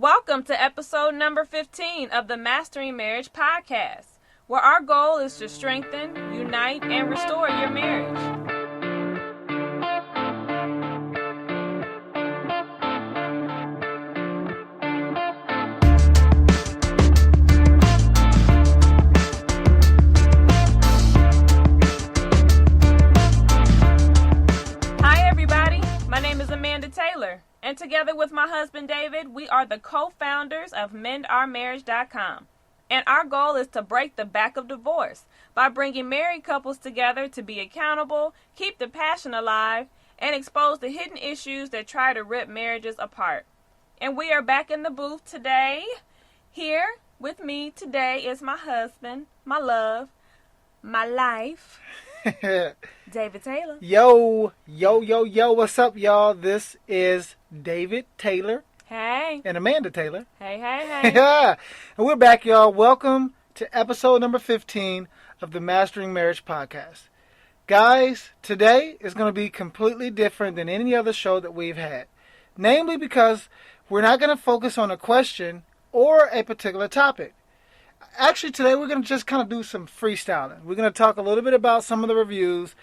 Welcome to episode number 15 of the Mastering Marriage podcast, where our goal is to strengthen, unite, and restore your marriage. Hi everybody, my name is Amanda Taylor. And together with my husband, David, we are the co-founders of MendOurMarriage.com. And our goal is to break the back of divorce by bringing married couples together to be accountable, keep the passion alive, and expose the hidden issues that try to rip marriages apart. And we are back in the booth today. Here with me today is my husband, my love, my life, David Taylor. Yo, what's up, y'all? This is David Taylor. Hey. And Amanda Taylor. Hey. And we're back, y'all. Welcome to episode number 15 of the Mastering Marriage podcast. Guys, today is going to be completely different than any other show that we've had. Namely because we're not going to focus on a question or a particular topic. Actually, today we're going to just kind of do some freestyling. We're going to talk a little bit about some of the reviews,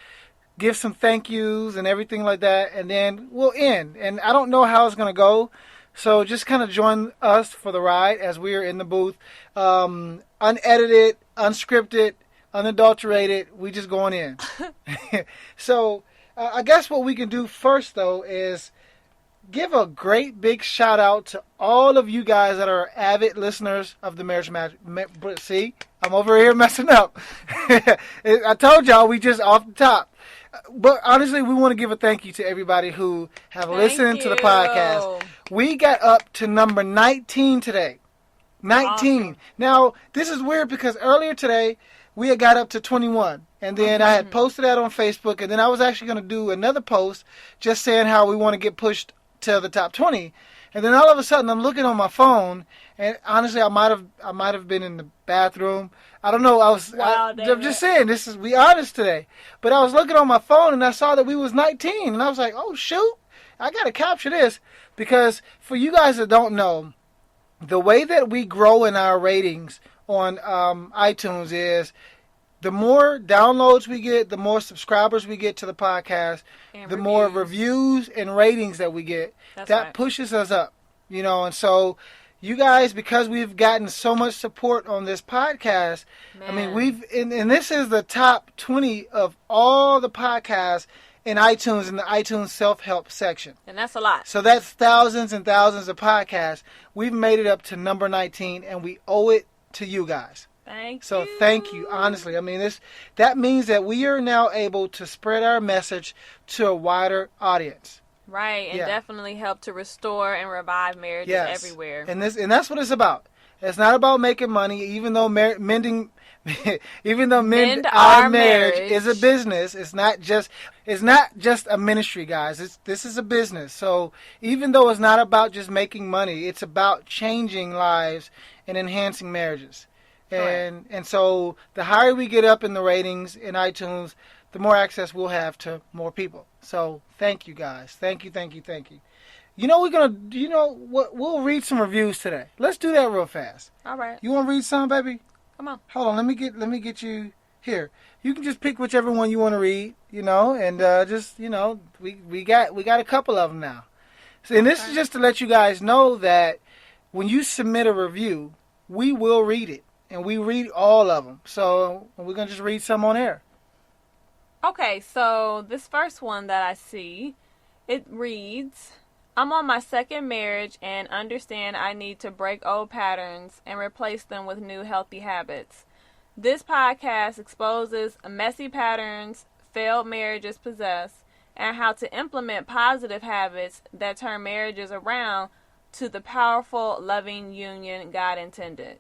give some thank yous and everything like that, and then we'll end. And I don't know how it's going to go, so just kind of join us for the ride as we are in the booth. Unedited, unscripted, unadulterated, we just going in. So I guess what we can do first, though, is give a great big shout out to all of you guys that are avid listeners of the Marriage Magic. See, I'm over here messing up. I told y'all we just off the top. But honestly, we want to give a thank you to everybody who have listened to the podcast. We got up to number 19 today. 19. Awesome. Now, this is weird because earlier today, we had got up to 21. And then I had posted that on Facebook. And then I was actually going to do another post just saying how we want to get pushed to the top 20, and then all of a sudden I'm looking on my phone, and honestly I might have been in the bathroom. I don't know. I'm just saying, we honest today. But I was looking on my phone and I saw that we was 19, and I was like, oh shoot, I gotta capture this, because for you guys that don't know, the way that we grow in our ratings on iTunes is, the more downloads we get, the more subscribers we get to the podcast, and the more reviews and ratings that we get. That pushes us up, and so you guys, because we've gotten so much support on this podcast, man. I mean, and this is the top 20 of all the podcasts in iTunes, in the iTunes self-help section. And that's a lot. So that's thousands and thousands of podcasts. We've made it up to number 19, and we owe it to you guys. Thank you, honestly. I mean, that means that we are now able to spread our message to a wider audience. Right, and definitely help to restore and revive marriages everywhere. And that's what it's about. It's not about making money, even though mend our marriage is a business. It's not just a ministry, guys. This is a business. So even though it's not about just making money, it's about changing lives and enhancing marriages. And so the higher we get up in the ratings in iTunes, the more access we'll have to more people. So thank you guys. Thank you. We'll read some reviews today. Let's do that real fast. All right. You want to read some, baby? Come on. Hold on. Let me get you here. You can just pick whichever one you want to read, and we got a couple of them now. So, and this is just to let you guys know that when you submit a review, we will read it. And we read all of them. So we're going to just read some on air. Okay, so this first one that I see, it reads, I'm on my second marriage and understand I need to break old patterns and replace them with new healthy habits. This podcast exposes messy patterns failed marriages possess and how to implement positive habits that turn marriages around to the powerful, loving union God intended.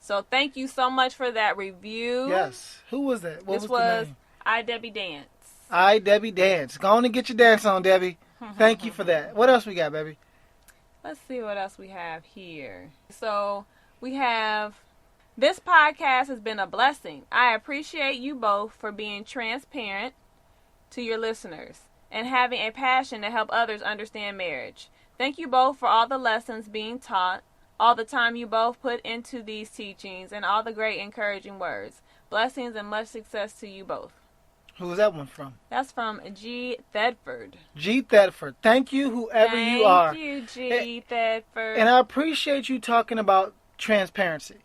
So thank you so much for that review. Yes. Who was that? What was the name? I, Debbie Dance. I, Debbie Dance. Go on and get your dance on, Debbie. Thank you for that. What else we got, baby? Let's see what else we have here. So we have, this podcast has been a blessing. I appreciate you both for being transparent to your listeners and having a passion to help others understand marriage. Thank you both for all the lessons being taught, all the time you both put into these teachings, and all the great encouraging words. Blessings and much success to you both. Who's that one from? That's from G. Thedford. G. Thedford. Thank you, whoever you are. Thank you, G. Thedford. And I appreciate you talking about transparency.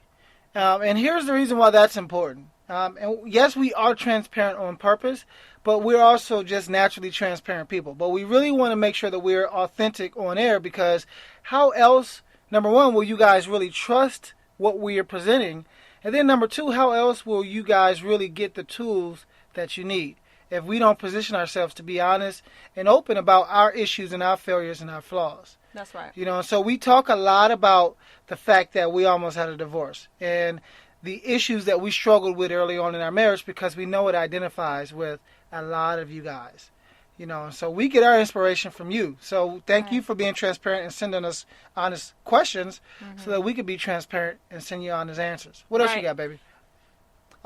And here's the reason why that's important. And yes, we are transparent on purpose, but we're also just naturally transparent people. But we really want to make sure that we're authentic on air, because how else, number one, will you guys really trust what we are presenting? And then number two, how else will you guys really get the tools that you need if we don't position ourselves to be honest and open about our issues and our failures and our flaws? That's right. You know, so we talk a lot about the fact that we almost had a divorce and the issues that we struggled with early on in our marriage, because we know it identifies with a lot of you guys. You know, so we get our inspiration from you. So thank you for being transparent and sending us honest questions so that we could be transparent and send you honest answers. What else you got, baby?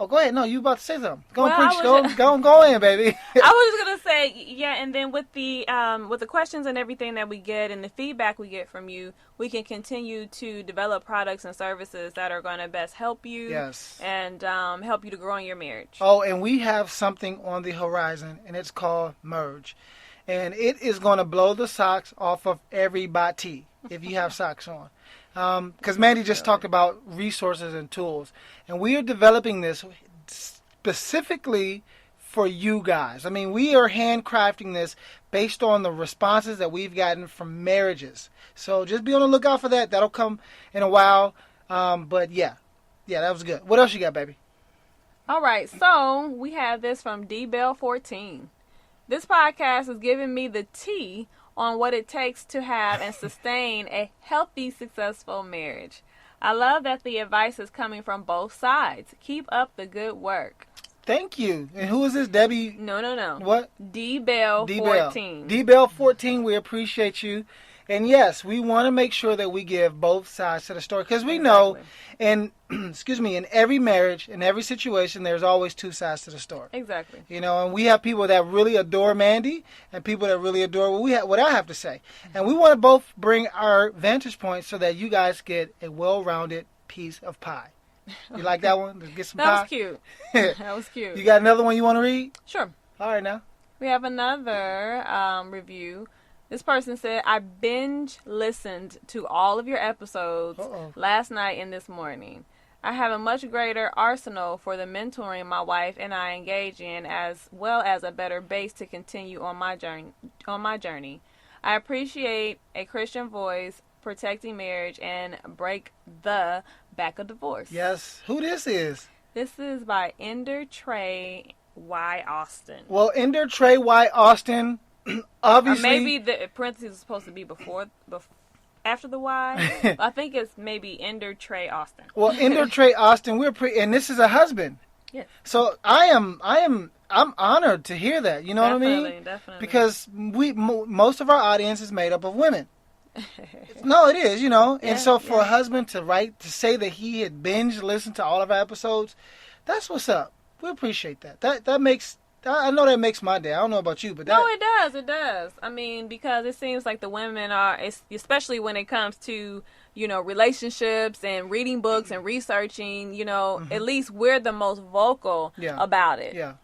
Oh, go ahead. No, you about to say something. Go and preach. Go in, baby. I was just gonna say, yeah, and then with the questions and everything that we get and the feedback we get from you, we can continue to develop products and services that are going to best help you. Yes. And help you to grow in your marriage. Oh, and we have something on the horizon, and it's called Merge, and it is going to blow the socks off of everybody if you have socks on. Because Mandy just talked about resources and tools, and we are developing this specifically for you guys. I mean, we are handcrafting this based on the responses that we've gotten from marriages. So just be on the lookout for that. That'll come in a while. But yeah, that was good. What else you got, baby? All right, so we have this from DBell14. This podcast is giving me the tea on what it takes to have and sustain a healthy, successful marriage. I love that the advice is coming from both sides. Keep up the good work. Thank you. And who is this, Debbie? No. What? DBell14. DBell14, we appreciate you. And yes, we want to make sure that we give both sides to the story, because we know, in in every marriage, in every situation, there's always two sides to the story. Exactly. You know, and we have people that really adore Mandy and people that really adore what I have to say. And we want to both bring our vantage points so that you guys get a well-rounded piece of pie. You like that one? Let's get some pie. That was cute. That was cute. You got another one you want to read? Sure. All right, now. We have another review. This person said, I binge listened to all of your episodes last night and this morning. I have a much greater arsenal for the mentoring my wife and I engage in, as well as a better base to continue on my journey. I appreciate a Christian voice, protecting marriage, and break the back of divorce. Yes. Who this is? This is by Ender Trey Y. Austin. Well, Ender Trey Y. Austin, obviously. Or maybe the parentheses is supposed to be after the Y. I think it's maybe Ender Trey Austin. Well, Ender Trey Austin, and this is a husband. Yes. So I'm honored to hear that. You know what I mean? Definitely. Because most of our audience is made up of women. No, it is, you know. And so for a husband to say that he had binge listened to all of our episodes, that's what's up. We appreciate that. That makes, I know that makes my day. I don't know about you, but No, it does. I mean, because it seems like the women are, especially when it comes to, relationships and reading books and researching, at least we're the most vocal about it. Yeah.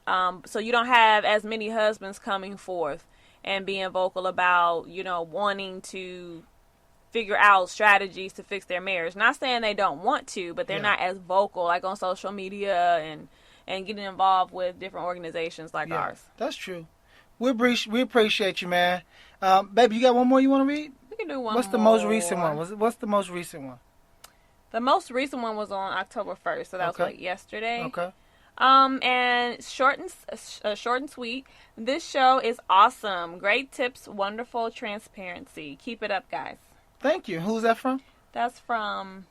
So you don't have as many husbands coming forth and being vocal about, wanting to figure out strategies to fix their marriage. Not saying they don't want to, but they're not as vocal, like on social media and getting involved with different organizations like ours. That's true. We appreciate you, man. Baby, you got one more you want to read? We can do one What's the more. most recent one? What's the most recent one? The most recent one was on October 1st, so that was like yesterday. Okay. And short and sweet. This show is awesome. Great tips, wonderful transparency. Keep it up, guys. Thank you. Who's that from? That's from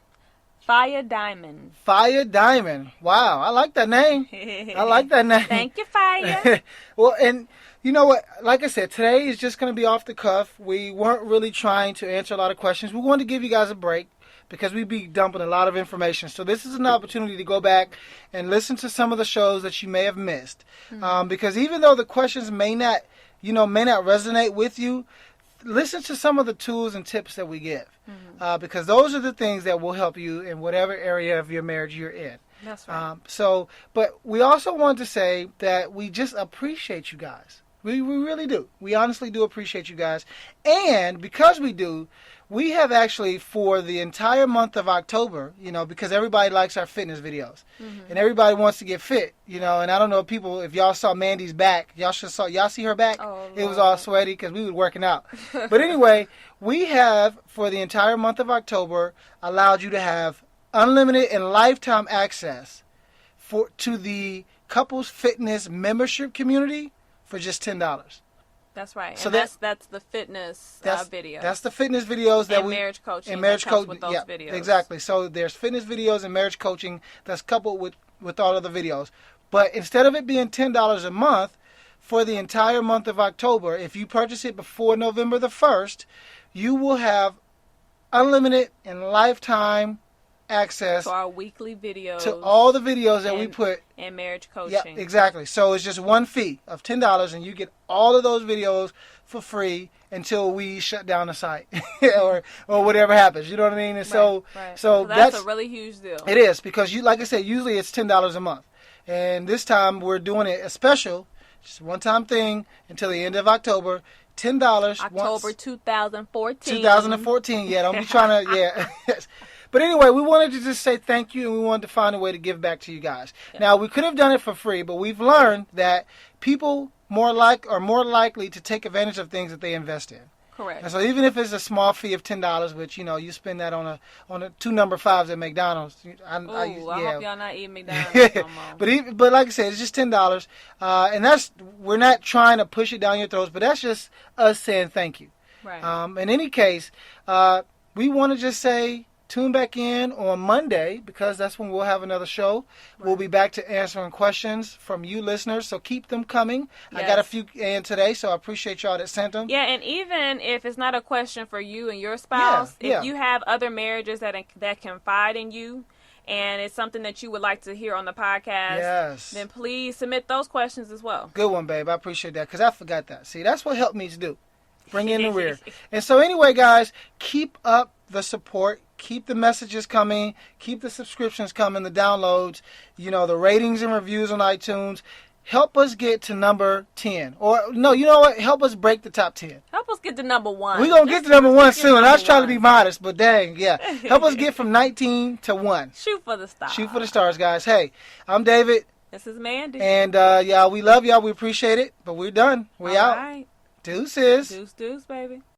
Fire Diamond. Fire Diamond. Wow, I like that name. Thank you, Fire. Well, and you know what? Like I said, today is just going to be off the cuff. We weren't really trying to answer a lot of questions. We wanted to give you guys a break because we'd be dumping a lot of information. So this is an opportunity to go back and listen to some of the shows that you may have missed. Because even though the questions may not resonate with you, listen to some of the tools and tips that we give, because those are the things that will help you in whatever area of your marriage you're in. That's right. But we also want to say that we just appreciate you guys. We really do. We honestly do appreciate you guys. And because we do, we have actually, for the entire month of October, because everybody likes our fitness videos. And everybody wants to get fit, and I don't know if y'all saw Mandy's back. Y'all see her back? Oh, it was all sweaty because we were working out. But anyway, we have, for the entire month of October, allowed you to have unlimited and lifetime access to the Couples Fitness membership community for just $10. That's right. So and that's the fitness video. That's the fitness videos that and marriage coaching. And marriage coaching with those videos. Exactly. So there's fitness videos and marriage coaching that's coupled with all of the videos. But instead of it being $10 a month for the entire month of October, if you purchase it before November the 1st, you will have unlimited and lifetime access to our weekly videos, to all the videos that we put, and marriage coaching. Yeah, exactly. So it's just one fee of $10, and you get all of those videos for free until we shut down the site or whatever happens. You know what I mean? And so that's a really huge deal. It is, because like I said, usually it's $10 a month, and this time we're doing it a special, just one time thing until the end of October. $10. October 2014. 2014. Yeah, don't be trying to. Yeah. But anyway, we wanted to just say thank you, and we wanted to find a way to give back to you guys. Yeah. Now, we could have done it for free, but we've learned that people are more likely to take advantage of things that they invest in. Correct. And so even if it's a small fee of $10, which you spend that on a 2 number 5s at McDonald's. I hope y'all not eating McDonald's no more. But like I said, it's just $10, and we're not trying to push it down your throats, but that's just us saying thank you. Right. In any case, we want to just say, tune back in on Monday, because that's when we'll have another show. Right. We'll be back to answering questions from you listeners, so keep them coming. Yes. I got a few in today, so I appreciate y'all that sent them. Yeah, and even if it's not a question for you and your spouse, if you have other marriages that confide in you, and it's something that you would like to hear on the podcast, then please submit those questions as well. Good one, babe. I appreciate that, because I forgot that. See, that's what helped me to do. Bring in the rear. And so anyway, guys, keep up the support. Keep the messages coming. Keep the subscriptions coming, the downloads, the ratings and reviews on iTunes. Help us get to number 10. Or, no, you know what? Help us break the top 10. Help us get to number 1. We're going to get to number 1 soon. I was trying to be modest, but dang, yeah. Help us get from 19 to 1. Shoot for the stars. Shoot for the stars, guys. Hey, I'm David. This is Mandy. And, we love y'all. We appreciate it. But we're done. We out. All right. Deuces. Deuce, baby.